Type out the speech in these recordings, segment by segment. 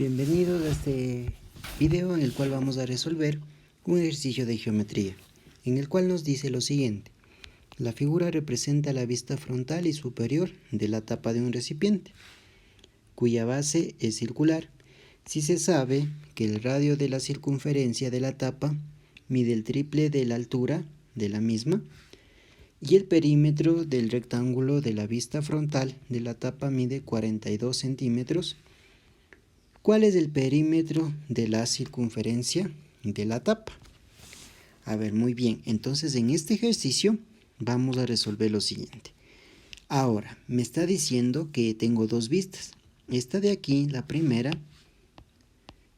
Bienvenidos a este video en el cual vamos a resolver un ejercicio de geometría, en el cual nos dice lo siguiente. La figura representa la vista frontal y superior de la tapa de un recipiente, cuya base es circular. Si se sabe que el radio de la circunferencia de la tapa mide el triple de la altura de la misma, y el perímetro del rectángulo de la vista frontal de la tapa mide 42 centímetros, ¿cuál es el perímetro de la circunferencia de la tapa? A ver, muy bien. Entonces, en este ejercicio vamos a resolver lo siguiente. Ahora, me está diciendo que tengo dos vistas. Esta de aquí, la primera,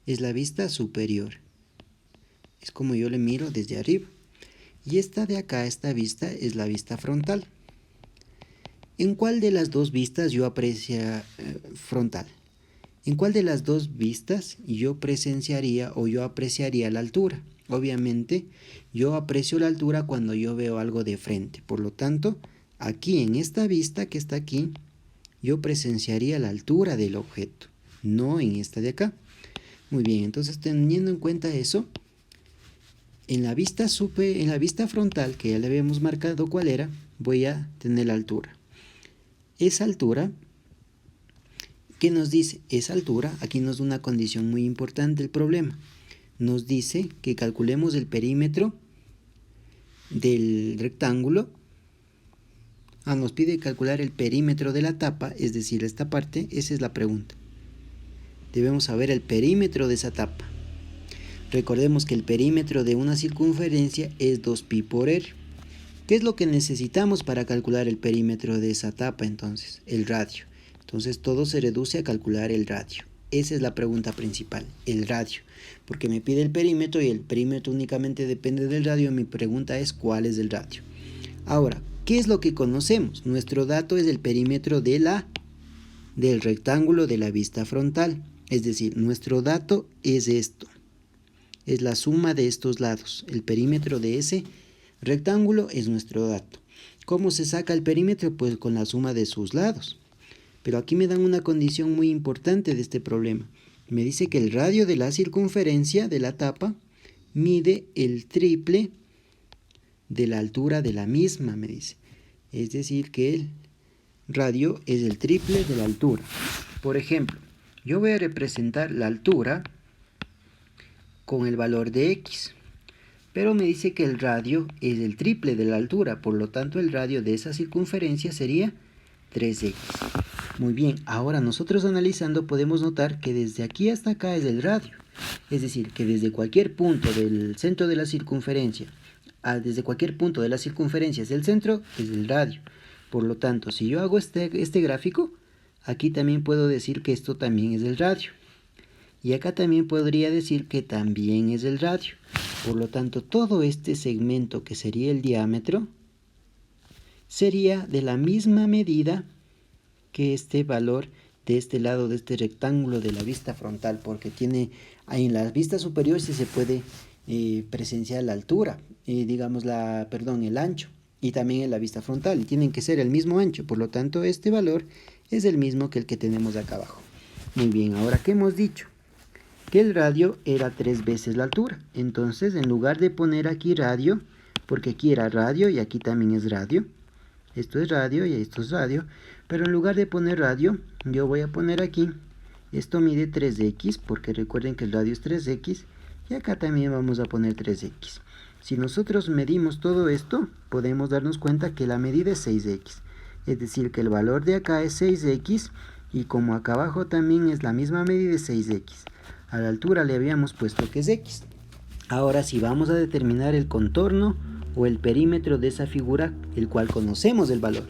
es la vista superior. Es como yo le miro desde arriba. Y esta de acá, esta vista, es la vista frontal. ¿En cuál de las dos vistas yo aprecio frontal? ¿En cuál de las dos vistas yo presenciaría o yo apreciaría la altura? Obviamente, yo aprecio la altura cuando yo veo algo de frente. Por lo tanto, aquí en esta vista que está aquí, yo presenciaría la altura del objeto, no en esta de acá. Muy bien, entonces teniendo en cuenta eso, en la vista frontal, que ya le habíamos marcado cuál era, voy a tener la altura. Esa altura, ¿qué nos dice? Esa altura, aquí nos da una condición muy importante el problema. Nos dice que calculemos el perímetro del rectángulo. Nos pide calcular el perímetro de la tapa, es decir, esta parte. Esa es la pregunta. Debemos saber el perímetro de esa tapa. Recordemos que el perímetro de una circunferencia es 2pi por r. ¿Qué es lo que necesitamos para calcular el perímetro de esa tapa entonces? El radio. Entonces todo se reduce a calcular el radio. Esa es la pregunta principal, el radio. Porque me pide el perímetro y el perímetro únicamente depende del radio. Mi pregunta es ¿cuál es el radio? Ahora, ¿qué es lo que conocemos? Nuestro dato es el perímetro del rectángulo de la vista frontal. Es decir, nuestro dato es esto. Es la suma de estos lados. El perímetro de ese rectángulo es nuestro dato. ¿Cómo se saca el perímetro? Pues con la suma de sus lados. Pero aquí me dan una condición muy importante de este problema. Me dice que el radio de la circunferencia de la tapa mide el triple de la altura de la misma, me dice. Es decir, que el radio es el triple de la altura. Por ejemplo, yo voy a representar la altura con el valor de x. Pero me dice que el radio es el triple de la altura. Por lo tanto, el radio de esa circunferencia sería 3x. Muy bien, ahora nosotros analizando podemos notar que desde aquí hasta acá es el radio. Es decir, que desde cualquier punto del centro de la circunferencia, desde cualquier punto de la circunferencia hacia el centro, es el radio. Por lo tanto, si yo hago este gráfico, aquí también puedo decir que esto también es el radio. Y acá también podría decir que también es el radio. Por lo tanto, todo este segmento que sería el diámetro, sería de la misma medida que este valor de este lado de este rectángulo de la vista frontal, porque tiene ahí en la vista superior se puede presenciar la altura, el ancho, y también en la vista frontal, y tienen que ser el mismo ancho. Por lo tanto, este valor es el mismo que el que tenemos acá abajo. Muy bien, ahora ¿qué hemos dicho? Que el radio era 3 veces la altura. Entonces, en lugar de poner aquí radio, porque aquí era radio y aquí también es radio, esto es radio y esto es radio, pero en lugar de poner radio, yo voy a poner aquí, esto mide 3x, porque recuerden que el radio es 3x, y acá también vamos a poner 3x. Si nosotros medimos todo esto, podemos darnos cuenta que la medida es 6x, es decir, que el valor de acá es 6x, y como acá abajo también es la misma medida, es 6x. A la altura le habíamos puesto que es x. Ahora si vamos a determinar el contorno o el perímetro de esa figura, el cual conocemos el valor,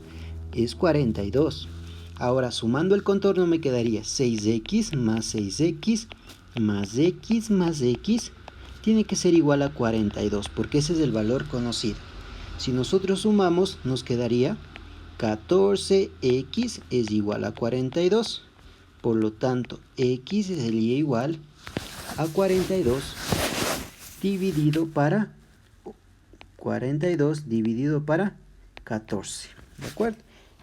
es 42. Ahora sumando el contorno me quedaría 6x más 6x más x más x tiene que ser igual a 42, porque ese es el valor conocido. Si nosotros sumamos nos quedaría 14x es igual a 42. Por lo tanto, x sería igual a 42 dividido para 14, ¿de acuerdo?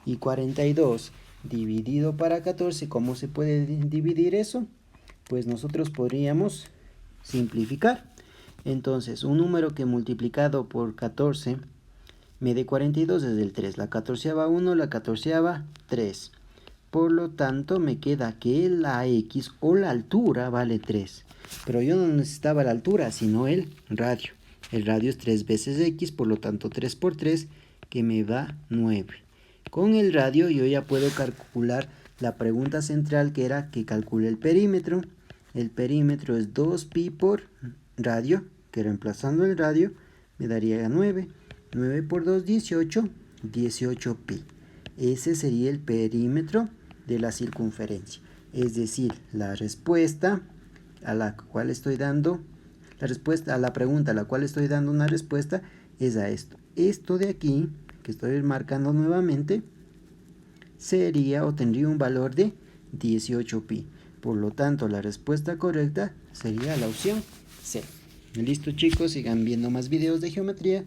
Y 42 dividido para 14, ¿cómo se puede dividir eso? pues nosotros podríamos simplificar. Entonces, un número que multiplicado por 14 me dé 42 es el 3. La 14ª 1, la 14ª 3. Por lo tanto, me queda que la x o la altura vale 3. Pero yo no necesitaba la altura, sino el radio. El radio es 3 veces x, por lo tanto 3 por 3, que me da 9. Con el radio yo ya puedo calcular la pregunta central, que era que calcule el perímetro. El perímetro es 2pi por radio, que reemplazando el radio me daría 9. 9 por 2, 18. 18pi. Ese sería el perímetro de la circunferencia. Es decir, la respuesta a la cual estoy dando, la respuesta a la pregunta a la cual estoy dando una respuesta es a esto. Esto de aquí, que estoy marcando nuevamente, sería o tendría un valor de 18pi. Por lo tanto, la respuesta correcta sería la opción C. Listo, chicos, sigan viendo más videos de geometría.